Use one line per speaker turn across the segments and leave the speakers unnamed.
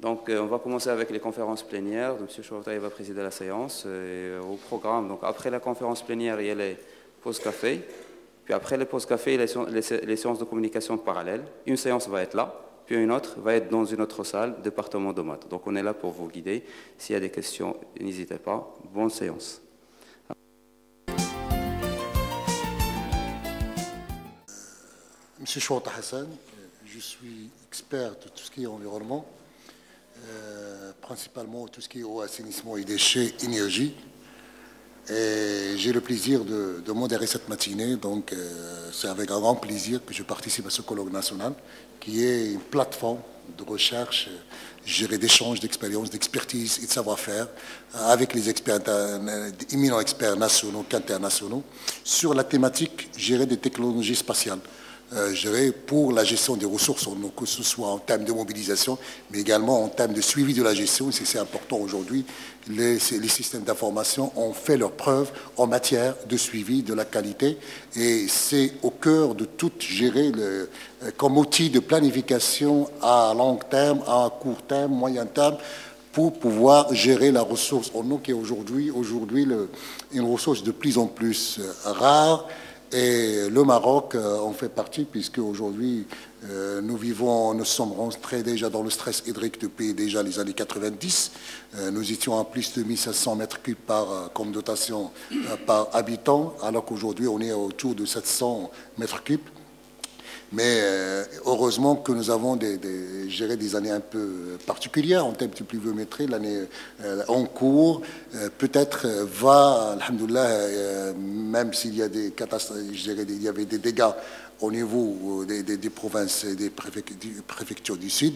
Donc, on va commencer avec les conférences plénières. Donc, M. Chouataï va présider la séance. Et, au programme, donc, après la conférence plénière, il y a les pauses café. Puis après les pauses café, il y a les séances de communication parallèles. Une séance va être là, puis une autre va être dans une autre salle, département de maths. Donc, on est là pour vous guider. S'il y a des questions, n'hésitez pas. Bonne séance.
Monsieur Chouata Hassan, je suis expert de tout ce qui est environnement, principalement tout ce qui est eau, assainissement et déchets, énergie. Et j'ai le plaisir de modérer cette matinée, donc c'est avec un grand plaisir que je participe à ce colloque national, qui est une plateforme de recherche, d'échange d'expériences, d'expertise et de savoir-faire avec les experts, éminents experts nationaux qu'internationaux, sur la thématique des technologies spatiales. Pour la gestion des ressources, que ce soit en termes de mobilisation, mais également en termes de suivi de la gestion. C'est important aujourd'hui. Les systèmes d'information ont fait leurs preuves en matière de suivi de la qualité et c'est au cœur de tout gérer comme outil de planification à long terme, à court terme, moyen terme, pour pouvoir gérer la ressource en eau qui est aujourd'hui une ressource de plus en plus rare. Et le Maroc en fait partie, puisque aujourd'hui nous sommes rentrés déjà dans le stress hydrique depuis déjà les années 90. Nous étions à plus de 1500 mètres cubes comme dotation par habitant, alors qu'aujourd'hui on est autour de 700 mètres cubes. Mais heureusement que nous avons des années un peu particulières en termes de pluviométrie. L'année en cours peut-être va, alhamdoulilah, même s'il y a des catastrophes, il y avait des dégâts au niveau des provinces et des préfectures du Sud.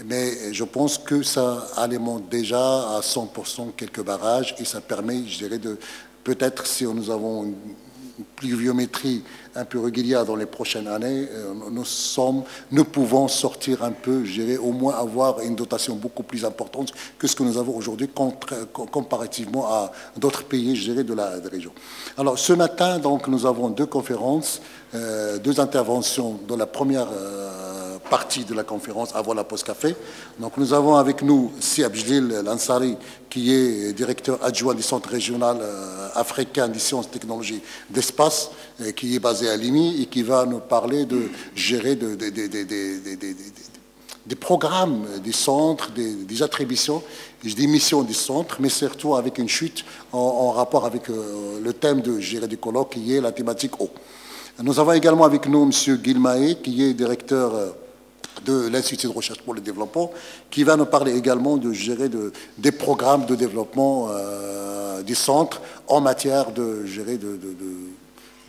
Mais je pense que ça alimente déjà à 100% quelques barrages et ça permet, peut-être si nous avons une pluviométrie un peu régulière dans les prochaines années, nous pouvons sortir un peu, au moins avoir une dotation beaucoup plus importante que ce que nous avons aujourd'hui comparativement à d'autres pays, de la région. Alors ce matin, donc, nous avons deux conférences, deux interventions dans la première partie de la conférence avant la pause café. Donc nous avons avec nous Si Abjdil Lansari, qui est directeur adjoint du Centre régional africain des sciences et technologies d'espace, qui est basé à Limi et qui va nous parler de gérer des programmes des centres, des attributions, des missions des centres, mais surtout avec une chute en rapport avec le thème de gérer du colloque qui est la thématique eau. Nous avons également avec nous M. Guilmaé, qui est directeur de l'Institut de recherche pour le développement, qui va nous parler également de gérer des programmes de développement des centres en matière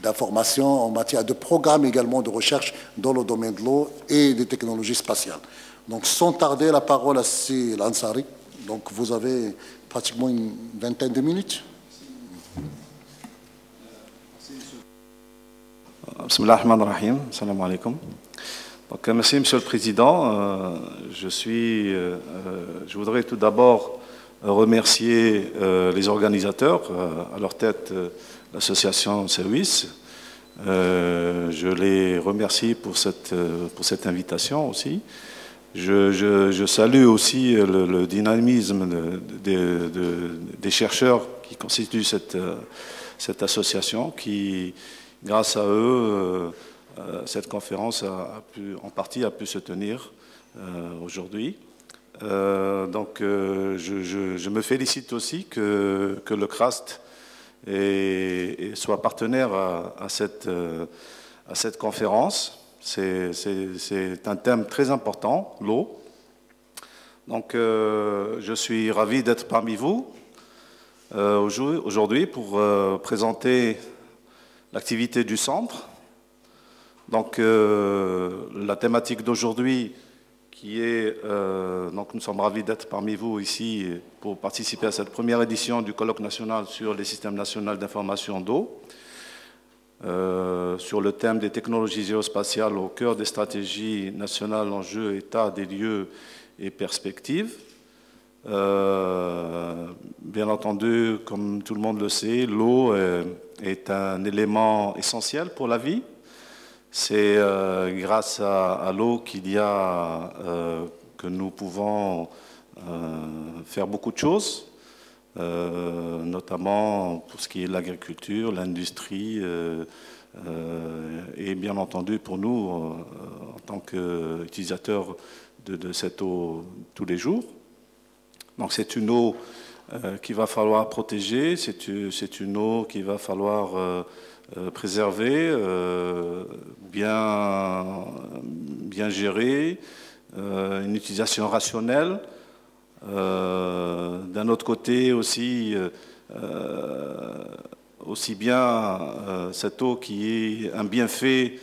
d'information, en matière de programmes également de recherche dans le domaine de l'eau et des technologies spatiales. Donc sans tarder, la parole à Si Lansari. Donc vous avez pratiquement une vingtaine de minutes.
Bismillah ar-Rahman ar-Rahim. Salam alaikum. Donc, merci, Monsieur le Président. Je voudrais tout d'abord remercier les organisateurs, à leur tête l'association Service. Je les remercie pour cette invitation aussi. Je salue aussi le dynamisme des chercheurs qui constituent cette association qui, grâce à eux, cette conférence en partie a pu se tenir aujourd'hui. Donc je me félicite aussi que le CRAST soit partenaire à cette conférence. C'est un thème très important, l'eau. Donc je suis ravi d'être parmi vous aujourd'hui pour présenter l'activité du centre. Donc la thématique d'aujourd'hui qui est, donc nous sommes ravis d'être parmi vous ici pour participer à cette première édition du colloque national sur les systèmes nationaux d'information d'eau, sur le thème des technologies géospatiales au cœur des stratégies nationales, enjeux, état des lieux et perspectives. Bien entendu, comme tout le monde le sait, l'eau est un élément essentiel pour la vie. C'est grâce à l'eau que nous pouvons faire beaucoup de choses, notamment pour ce qui est de l'agriculture, l'industrie, et bien entendu pour nous, en tant qu'utilisateurs de cette eau tous les jours. Donc c'est une eau qu'il va falloir protéger, c'est une eau qu'il va falloir préserver, bien gérer, une utilisation rationnelle. D'un autre côté aussi, aussi bien cette eau qui est un bienfait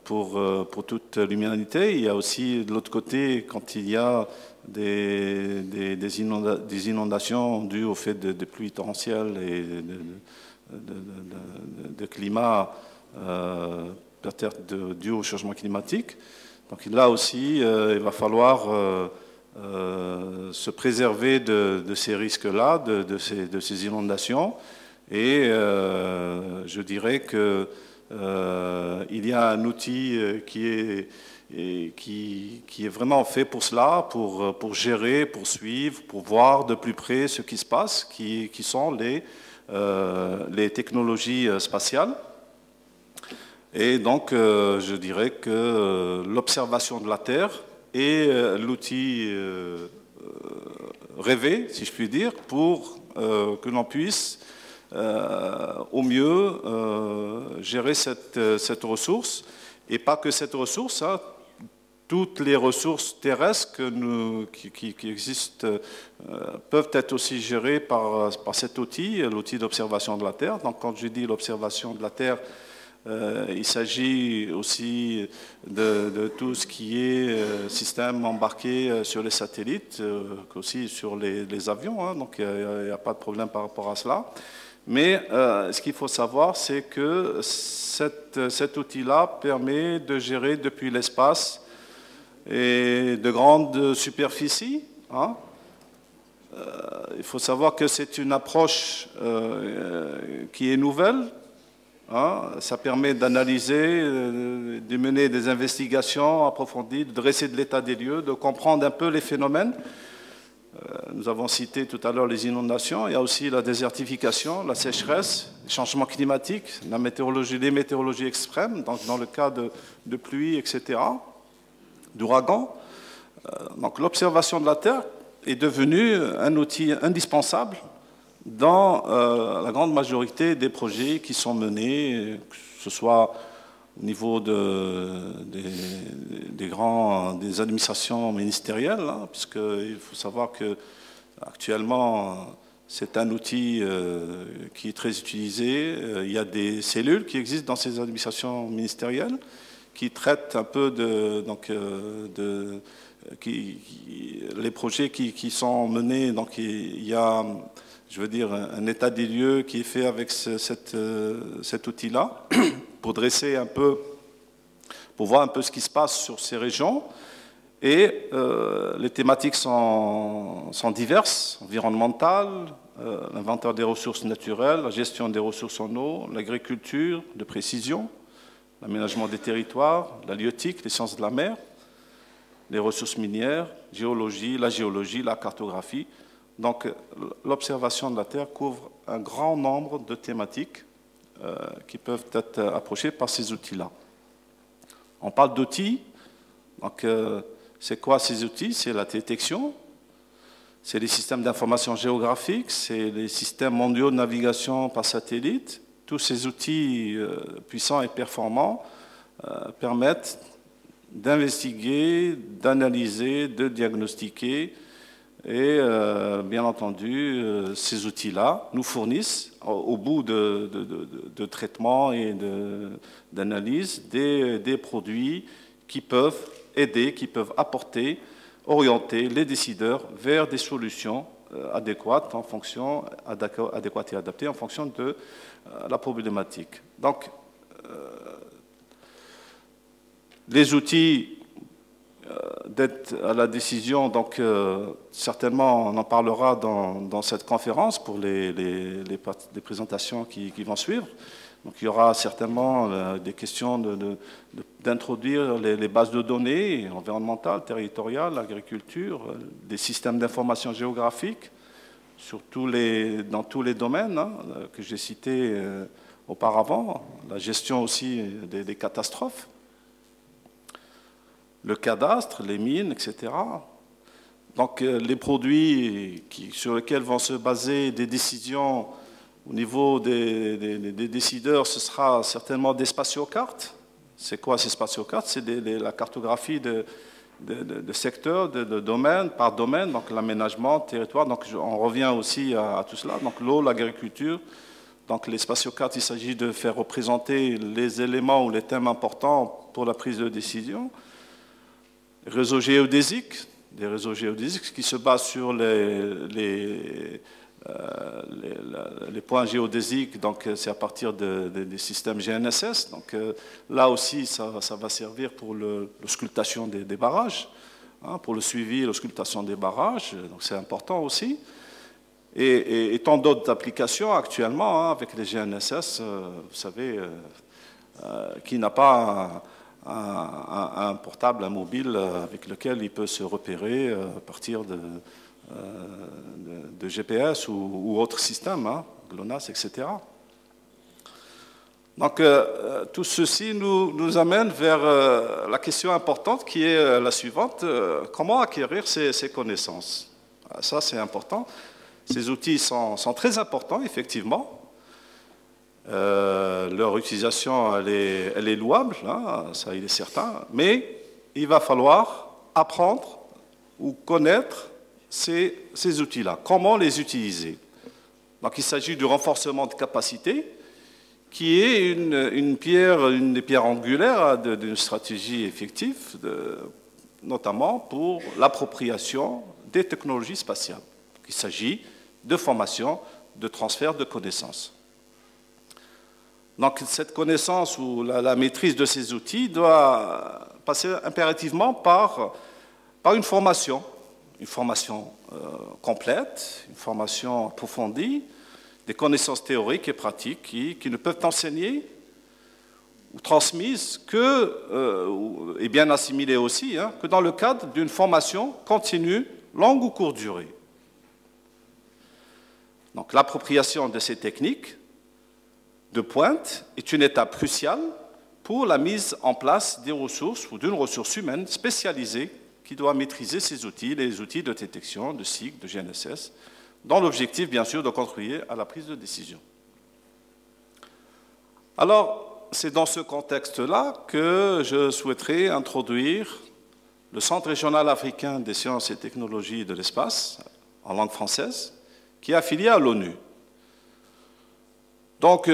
pour toute l'humanité, il y a aussi de l'autre côté, quand il y a des inondations dues au fait de pluies torrentielles et de climat peut-être dû au changement climatique. Donc là aussi, il va falloir se préserver de ces risques-là, de ces inondations. Et je dirais qu'il y a un outil qui est vraiment fait pour cela, pour gérer, pour suivre, pour voir de plus près ce qui se passe, qui sont les technologies spatiales. Et donc, je dirais que l'observation de la Terre est l'outil rêvé, si je puis dire, pour que l'on puisse au mieux gérer cette ressource. Et pas que cette ressource, hein, toutes les ressources terrestres qui existent peuvent être aussi gérées par cet outil, l'outil d'observation de la Terre. Donc quand je dis l'observation de la Terre, il s'agit aussi de tout ce qui est système embarqué sur les satellites, aussi sur les avions, hein, donc il n'y a pas de problème par rapport à cela. Mais ce qu'il faut savoir, c'est que cet outil-là permet de gérer depuis l'espace et de grandes superficies. Hein. Il faut savoir que c'est une approche qui est nouvelle. Hein. Ça permet d'analyser, de mener des investigations approfondies, de dresser de l'état des lieux, de comprendre un peu les phénomènes. Nous avons cité tout à l'heure les inondations, il y a aussi la désertification, la sécheresse, les changements climatiques, la météorologie, les météorologies extrêmes, donc dans le cas de pluie, etc., d'ouragans. Donc l'observation de la Terre est devenue un outil indispensable dans la grande majorité des projets qui sont menés, que ce soit au niveau des administrations ministérielles, hein, puisqu'il faut savoir qu'actuellement, c'est un outil qui est très utilisé. Il y a des cellules qui existent dans ces administrations ministérielles qui traitent un peu les projets qui sont menés. Donc il y a, je veux dire, un état des lieux qui est fait avec cet outil-là pour dresser un peu, pour voir un peu ce qui se passe sur ces régions. Et les thématiques sont diverses, environnementales, l'inventaire des ressources naturelles, la gestion des ressources en eau, l'agriculture de précision, l'aménagement des territoires, l'halieutique, les sciences de la mer, les ressources minières, la géologie, la cartographie. Donc l'observation de la Terre couvre un grand nombre de thématiques qui peuvent être approchées par ces outils-là. On parle d'outils, donc c'est quoi ces outils? C'est la détection, c'est les systèmes d'information géographique, c'est les systèmes mondiaux de navigation par satellite. Tous ces outils puissants et performants permettent d'investiguer, d'analyser, de diagnostiquer. Et bien entendu, ces outils-là nous fournissent, au bout de traitement et d'analyse, des produits qui peuvent aider, qui peuvent apporter, orienter les décideurs vers des solutions adéquates et adaptées en fonction de la problématique. Donc, les outils d'aide à la décision, donc certainement on en parlera dans cette conférence pour les présentations qui vont suivre. Donc il y aura certainement des questions d'introduire les bases de données environnementales, territoriales, agriculture, des systèmes d'information géographique, dans tous les domaines que j'ai cités auparavant, la gestion aussi des catastrophes, le cadastre, les mines, etc. Donc les produits sur lesquels vont se baser des décisions au niveau des décideurs, ce sera certainement des spatiocartes. C'est quoi ces spatiocartes? C'est la cartographie de secteurs, de domaines par domaine, donc l'aménagement, le territoire. Donc on revient aussi à tout cela. Donc l'eau, l'agriculture. Donc les spatiocartes, il s'agit de faire représenter les éléments ou les thèmes importants pour la prise de décision. Réseaux géodésiques, des réseaux géodésiques qui se basent sur les points géodésiques, donc c'est à partir des systèmes GNSS. Donc là aussi, ça va servir pour l'auscultation des barrages, pour le suivi et l'auscultation des barrages. Donc c'est important aussi. Et tant d'autres applications actuellement avec les GNSS, vous savez, qui n'a pas un portable, un mobile avec lequel il peut se repérer à partir de GPS ou autres systèmes, GLONASS, etc. Donc tout ceci nous amène vers la question importante qui est la suivante, comment acquérir ces connaissances? Ça c'est important, ces outils sont très importants effectivement. Leur utilisation, elle est louable, ça il est certain, mais il va falloir apprendre ou connaître ces outils-là. Comment les utiliser? Donc il s'agit du renforcement de capacité, qui est une des pierres angulaires d'une stratégie effective, notamment pour l'appropriation des technologies spatiales. Il s'agit de formation, de transfert de connaissances. Donc cette connaissance ou la maîtrise de ces outils doit passer impérativement par une formation complète, une formation approfondie, des connaissances théoriques et pratiques qui ne peuvent enseigner ou transmises et bien assimilées aussi, que dans le cadre d'une formation continue, longue ou courte durée. Donc l'appropriation de ces techniques de pointe est une étape cruciale pour la mise en place des ressources ou d'une ressource humaine spécialisée qui doit maîtriser ces outils, les outils de détection, de SIG, de GNSS, dans l'objectif, bien sûr, de contribuer à la prise de décision. Alors, c'est dans ce contexte-là que je souhaiterais introduire le Centre régional africain des sciences et technologies de l'espace, en langue française, qui est affilié à l'ONU. Donc,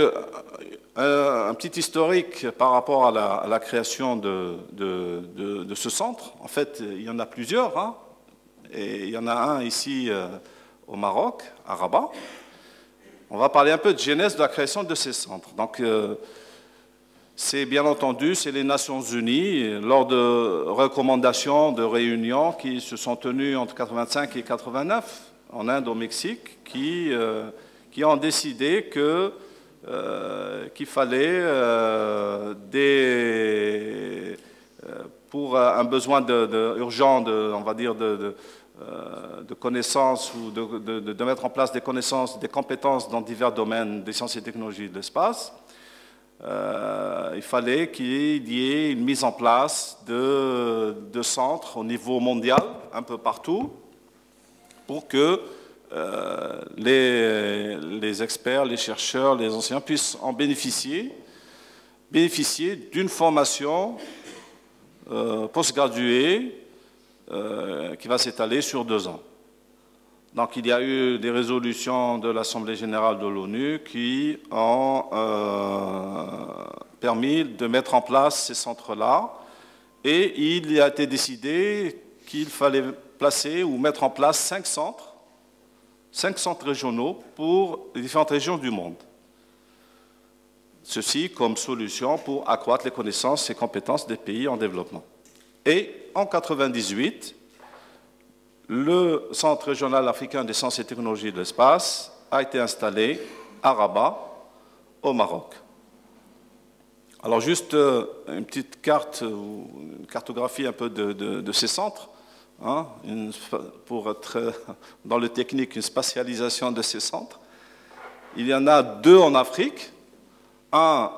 un petit historique par rapport à la création de ce centre. En fait, il y en a plusieurs, et il y en a un ici au Maroc, à Rabat. On va parler un peu de genèse de la création de ces centres. Donc, c'est bien entendu, c'est les Nations Unies, lors de recommandations, de réunions qui se sont tenues entre 1985 et 1989, en Inde, au Mexique, qui ont décidé qu'il fallait, pour un besoin urgent, on va dire, de connaissances ou de mettre en place des connaissances, des compétences dans divers domaines des sciences et technologies de l'espace, il fallait qu'il y ait une mise en place de centres au niveau mondial, un peu partout, pour que les experts, les chercheurs, les enseignants puissent en bénéficier d'une formation postgraduée qui va s'étaler sur 2 ans. Donc il y a eu des résolutions de l'Assemblée générale de l'ONU qui ont permis de mettre en place ces centres-là, et il a été décidé qu'il fallait placer ou mettre en place 5 centres régionaux pour les différentes régions du monde. Ceci comme solution pour accroître les connaissances et compétences des pays en développement. Et en 1998, le Centre régional africain des sciences et technologies de l'espace a été installé à Rabat, au Maroc. Alors juste une petite carte, une cartographie un peu de ces centres, hein, pour être dans le technique, une spatialisation de ces centres. Il y en a 2 en Afrique, un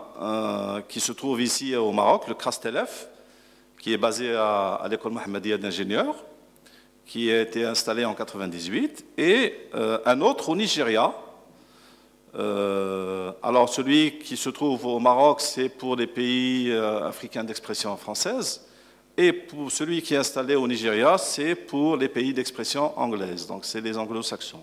qui se trouve ici au Maroc, le CRASTELEF, qui est basé à l'école Mohammedia d'ingénieurs, qui a été installé en 1998, et un autre au Nigeria. Alors celui qui se trouve au Maroc, c'est pour les pays africains d'expression française, et pour celui qui est installé au Nigeria, c'est pour les pays d'expression anglaise, donc c'est les anglo-saxons.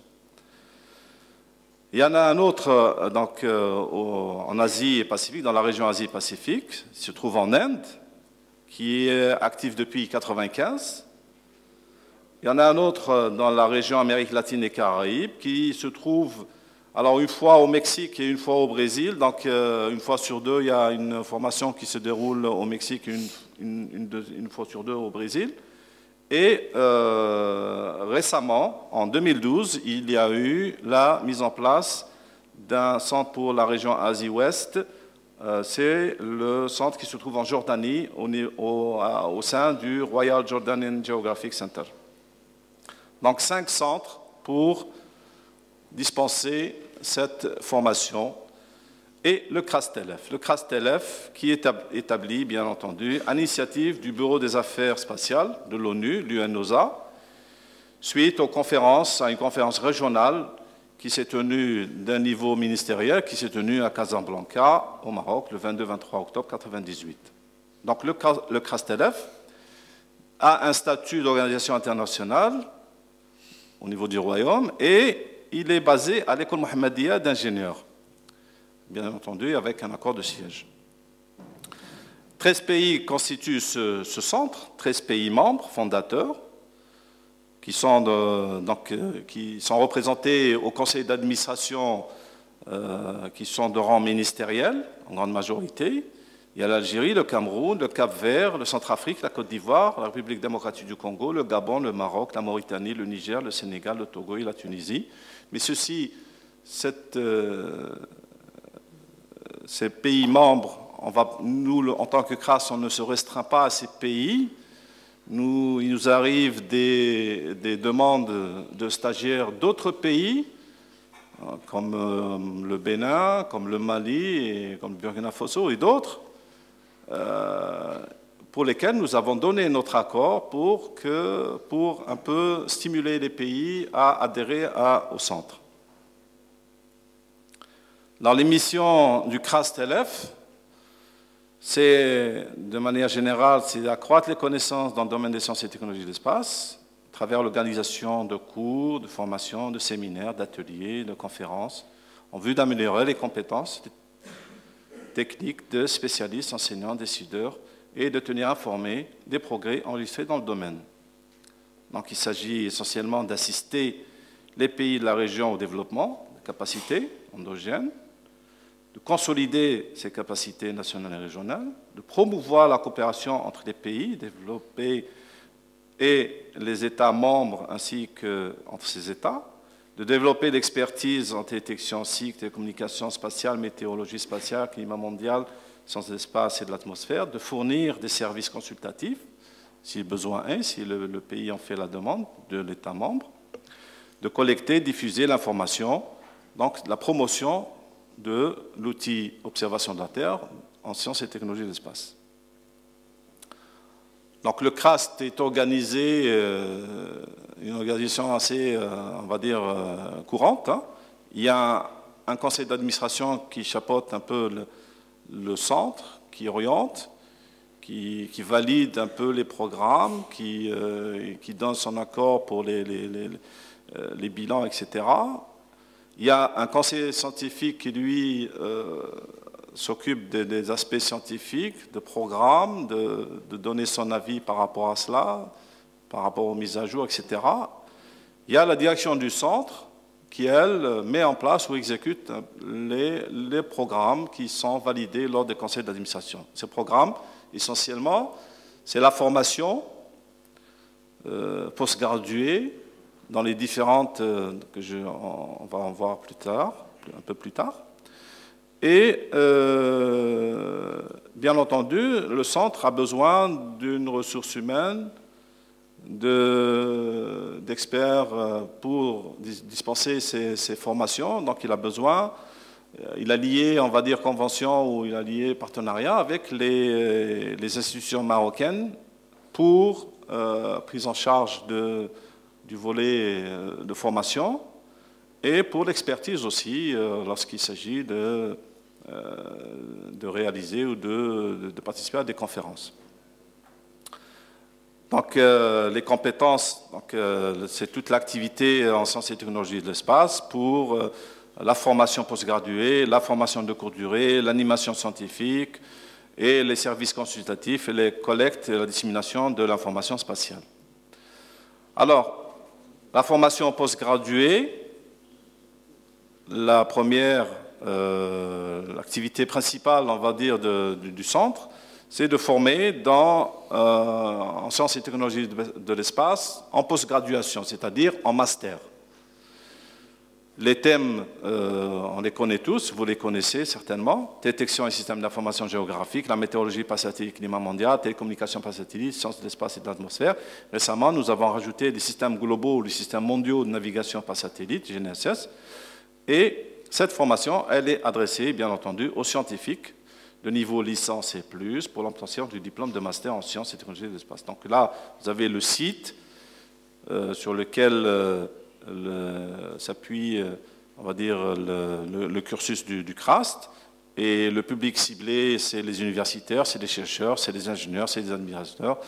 Il y en a un autre donc, en Asie et Pacifique, dans la région Asie-Pacifique, il se trouve en Inde, qui est actif depuis 1995. Il y en a un autre dans la région Amérique latine et Caraïbes, qui se trouve alors une fois au Mexique et une fois au Brésil. Donc une fois sur 2, il y a une formation qui se déroule au Mexique et une fois sur 2 au Brésil. Et récemment, en 2012, il y a eu la mise en place d'un centre pour la région Asie-Ouest. C'est le centre qui se trouve en Jordanie au sein du Royal Jordanian Geographic Center. Donc 5 centres pour dispenser cette formation. Et le CRASTELEF. Le CRASTELEF qui est établi, bien entendu, à l'initiative du Bureau des Affaires spatiales de l'ONU, l'UNOSA, suite à une conférence régionale qui s'est tenue d'un niveau ministériel, qui s'est tenue à Casablanca, au Maroc, le 22-23 octobre 1998. Donc le CRASTELEF a un statut d'organisation internationale au niveau du Royaume et il est basé à l'école Mohammedia d'ingénieurs, bien entendu avec un accord de siège. 13 pays constituent ce centre, 13 pays membres, fondateurs, qui sont représentés au conseil d'administration, qui sont de rang ministériel, en grande majorité. Il y a l'Algérie, le Cameroun, le Cap-Vert, le Centrafrique, la Côte d'Ivoire, la République démocratique du Congo, le Gabon, le Maroc, la Mauritanie, le Niger, le Sénégal, le Togo et la Tunisie. Mais ces pays membres, nous, en tant que CRAS, on ne se restreint pas à ces pays. Il nous arrive des demandes de stagiaires d'autres pays, comme le Bénin, comme le Mali, et comme le Burkina Faso et d'autres, pour lesquels nous avons donné notre accord pour un peu stimuler les pays à adhérer au centre. Dans les missions du CRASTELEF, c'est, de manière générale, c'est d'accroître les connaissances dans le domaine des sciences et technologies de l'espace, à travers l'organisation de cours, de formations, de séminaires, d'ateliers, de conférences, en vue d'améliorer les compétences techniques de spécialistes, enseignants, décideurs, et de tenir informés des progrès enregistrés dans le domaine. Donc il s'agit essentiellement d'assister les pays de la région au développement de capacités endogènes, de consolider ces capacités nationales et régionales, de promouvoir la coopération entre les pays développés et les États membres ainsi qu'entre ces États, de développer l'expertise en détection SIC, télécommunications spatiales, météorologie spatiale, climat mondial, sciences de l'espace et de l'atmosphère, de fournir des services consultatifs, si besoin est, si le pays en fait la demande de l'État membre, de collecter, diffuser l'information, donc la promotion de l'outil observation de la Terre en sciences et technologies de l'espace. Donc le CRAST est organisé, une organisation assez, on va dire, courante. Hein. Il y a un conseil d'administration qui chapeaute un peu le centre, qui oriente, qui valide un peu les programmes, qui donne son accord pour les bilans, etc. Il y a un conseiller scientifique qui, lui, s'occupe des aspects scientifiques, de programmes, de donner son avis par rapport à cela, par rapport aux mises à jour, etc. Il y a la direction du centre qui, elle, met en place ou exécute les programmes qui sont validés lors des conseils d'administration. Ces programmes, essentiellement, c'est la formation postgraduée, dans les différentes, on va en voir plus tard, un peu plus tard, Et bien entendu, le centre a besoin d'une ressource humaine, d'experts pour dispenser ces formations. Donc il a besoin, il a lié, on va dire, convention ou il a lié partenariat avec les institutions marocaines pour prise en charge du volet de formation et pour l'expertise aussi lorsqu'il s'agit de réaliser ou de participer à des conférences. Donc, les compétences, c'est toute l'activité en sciences et technologies de l'espace pour la formation postgraduée, la formation de courte durée, l'animation scientifique et les services consultatifs et les collectes et la dissémination de l'information spatiale. Alors, la formation postgraduée, la première l'activité principale, on va dire, du centre, c'est de former en sciences et technologies de l'espace en postgraduation, c'est-à-dire en master. Les thèmes, on les connaît tous, vous les connaissez certainement: détection et système d'information géographique, la météorologie par satellite, climat mondial, télécommunications par satellite, sciences de l'espace et de l'atmosphère. Récemment, nous avons rajouté les systèmes globaux, les systèmes mondiaux de navigation par satellite, GNSS. Et cette formation, elle est adressée, bien entendu, aux scientifiques de niveau licence et plus pour l'obtention du diplôme de master en sciences et technologies de l'espace. Donc là, vous avez le site sur lequel s'appuie, on va dire, le cursus du CRAST. Et le public ciblé, c'est les universitaires, c'est les chercheurs, c'est les ingénieurs, c'est les administrateurs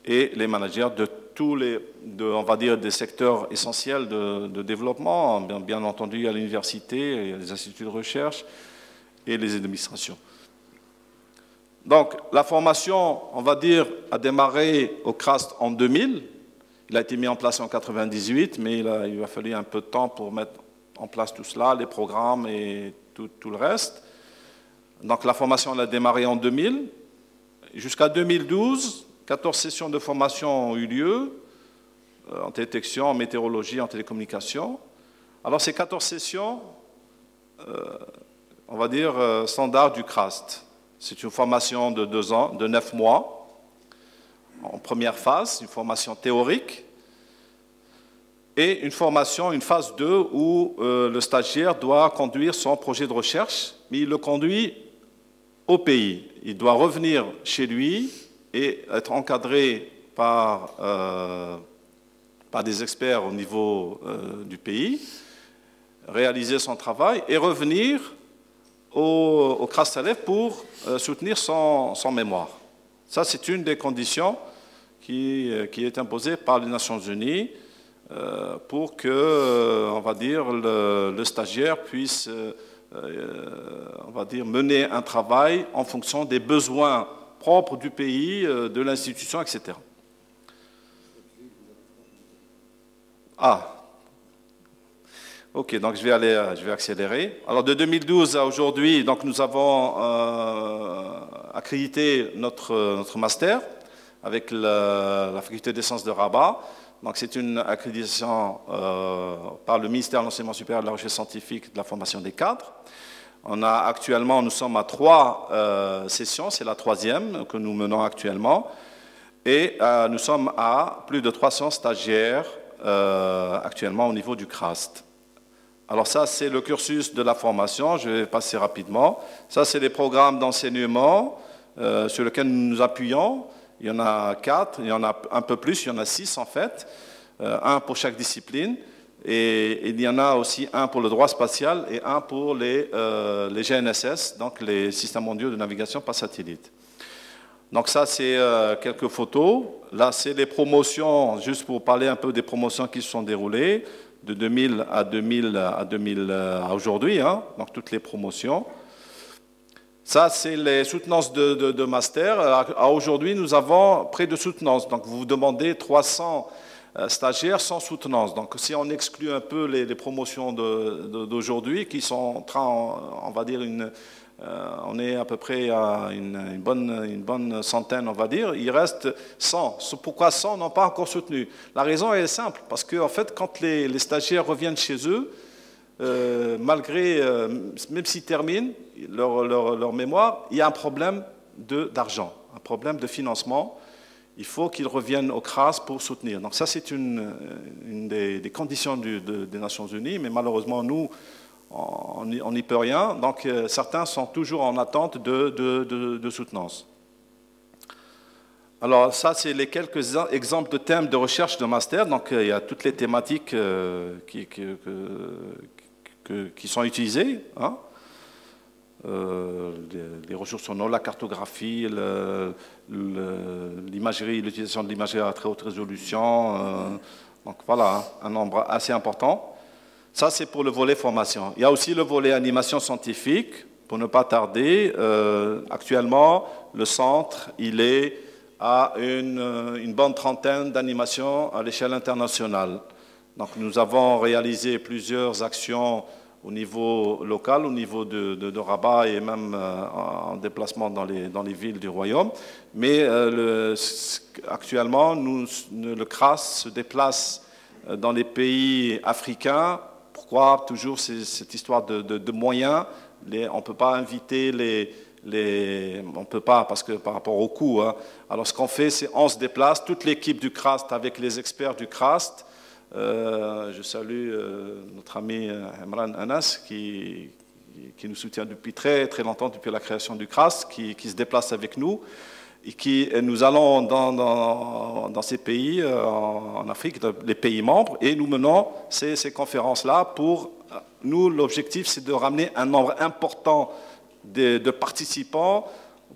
et les managers de tous les, on va dire, des secteurs essentiels de développement, bien entendu à l'université, les instituts de recherche et les administrations. Donc, la formation, on va dire, a démarré au CRAST en 2000. Il a été mis en place en 1998, mais il a fallu un peu de temps pour mettre en place tout cela, les programmes et tout le reste. Donc, la formation elle a démarré en 2000. Jusqu'à 2012, 14 sessions de formation ont eu lieu, en détection, en météorologie, en télécommunication. Alors, ces 14 sessions, on va dire, standard du CRAST. C'est une formation de 2 ans, de 9 mois, en première phase, une formation théorique, et une formation, une phase 2, où le stagiaire doit conduire son projet de recherche, mais il le conduit au pays. Il doit revenir chez lui et être encadré par des experts au niveau du pays, réaliser son travail et revenir au CRAST-Alef pour soutenir son mémoire. Ça, c'est une des conditions qui est imposée par les Nations Unies pour que, on va dire, le stagiaire puisse, on va dire, mener un travail en fonction des besoins propres du pays, de l'institution, etc. Ah. Ok, donc je vais accélérer. Alors de 2012 à aujourd'hui, donc nous avons accrédité notre master avec la faculté des sciences de Rabat. Donc c'est une accréditation par le ministère de l'Enseignement supérieur, de la recherche scientifique et de la formation des cadres. Nous sommes à 3 sessions, c'est la 3e que nous menons actuellement. Et nous sommes à plus de 300 stagiaires actuellement au niveau du CRAST. Alors ça, c'est le cursus de la formation, je vais passer rapidement. Ça, c'est les programmes d'enseignement sur lesquels nous nous appuyons. Il y en a 4, il y en a un peu plus, il y en a 6 en fait, un pour chaque discipline. Et il y en a aussi un pour le droit spatial et un pour les GNSS, donc les systèmes mondiaux de navigation par satellite. Donc ça, c'est quelques photos. Là, c'est les promotions, juste pour parler un peu des promotions qui se sont déroulées, de 2000 à aujourd'hui, hein, donc toutes les promotions. Ça, c'est les soutenances de master. À aujourd'hui, nous avons près de soutenances. Donc, vous vous demandez 300 stagiaires sans soutenance. Donc, si on exclut un peu les promotions d'aujourd'hui, qui sont en train, on va dire, on est à peu près à une bonne centaine, on va dire, il reste 100. Pourquoi 100 n'ont pas encore soutenu? La raison est simple, parce qu'en fait, quand les stagiaires reviennent chez eux, malgré, même s'ils terminent leur mémoire, il y a un problème d'argent, un problème de financement. Il faut qu'ils reviennent au CRAS pour soutenir. Donc ça, c'est une des conditions des Nations Unies, mais malheureusement, nous, on n'y peut rien. Donc certains sont toujours en attente de soutenance. Alors ça, c'est les quelques exemples de thèmes de recherche de master. Donc il y a toutes les thématiques qui sont utilisées. Hein. Les ressources en eau, la cartographie, l'imagerie, l'utilisation de l'imagerie à très haute résolution. Donc voilà, un nombre assez important. Ça, c'est pour le volet formation. Il y a aussi le volet animation scientifique, pour ne pas tarder. Actuellement, le centre, il est à une bonne trentaine d'animations à l'échelle internationale. Donc nous avons réalisé plusieurs actions au niveau local, au niveau de Rabat et même en déplacement dans les villes du royaume. Mais actuellement, le CRAS se déplace dans les pays africains. Pourquoi toujours cette histoire de moyens? On ne peut pas inviter on ne peut pas parce que par rapport au coût. Hein. Alors ce qu'on fait, c'est on se déplace, toute l'équipe du CRAST avec les experts du CRAST. Je salue notre ami Emran Anas qui nous soutient depuis très longtemps, depuis la création du CRAST, qui se déplace avec nous. Et nous allons dans ces pays, en Afrique, les pays membres, et nous menons ces conférences-là pour... Nous, l'objectif, c'est de ramener un nombre important de participants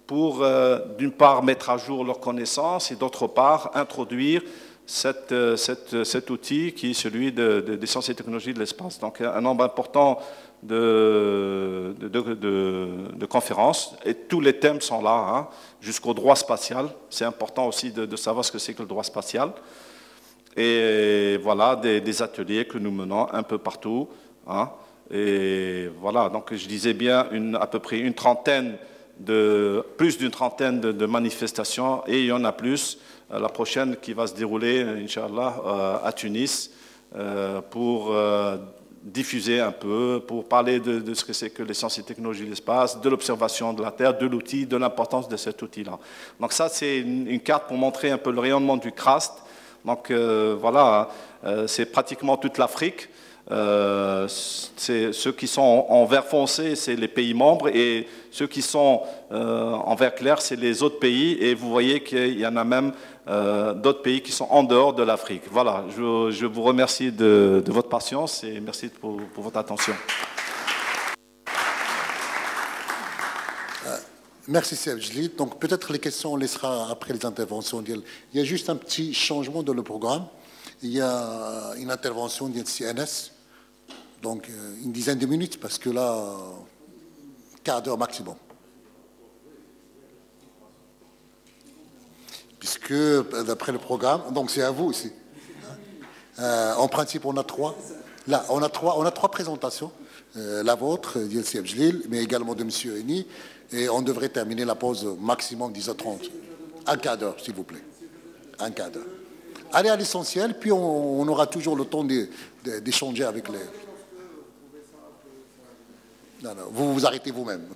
pour, d'une part, mettre à jour leurs connaissances et d'autre part, introduire cet outil qui est celui des sciences et technologies de l'espace. Donc, un nombre important de conférences, et tous les thèmes sont là, hein, jusqu'au droit spatial. C'est important aussi de savoir ce que c'est que le droit spatial. Et voilà, des ateliers que nous menons un peu partout. Hein. Et voilà, donc je disais bien à peu près plus d'une trentaine de manifestations, et il y en a plus. La prochaine qui va se dérouler, Inch'Allah, à Tunis, pour diffuser un peu, pour parler de ce que c'est que les sciences et technologies de l'espace, de l'observation de la Terre, de l'outil, de l'importance de cet outil-là. Donc ça, c'est une carte pour montrer un peu le rayonnement du CRAST. Donc voilà, c'est pratiquement toute l'Afrique. Ceux qui sont en vert foncé, c'est les pays membres, et ceux qui sont en vert clair, c'est les autres pays, et vous voyez qu'il y en a même d'autres pays qui sont en dehors de l'Afrique. Voilà, je vous remercie de votre patience et merci pour votre attention.
Merci Seb Jli. Donc peut-être les questions on laissera après les interventions. Il y a juste un petit changement dans le programme. Il y a une intervention du CNS, donc une dizaine de minutes, parce que là, quart d'heure maximum. Puisque, d'après le programme, donc c'est à vous aussi. En principe, on a trois. Là, on a trois présentations. La vôtre, Yelsi Abjlil, mais également de M. Eni. Et on devrait terminer la pause maximum 10h30. Un quart d'heure, s'il vous plaît. Un quart d'heure. Allez à l'essentiel, puis on aura toujours le temps d'échanger avec les... Non, vous vous arrêtez vous-même.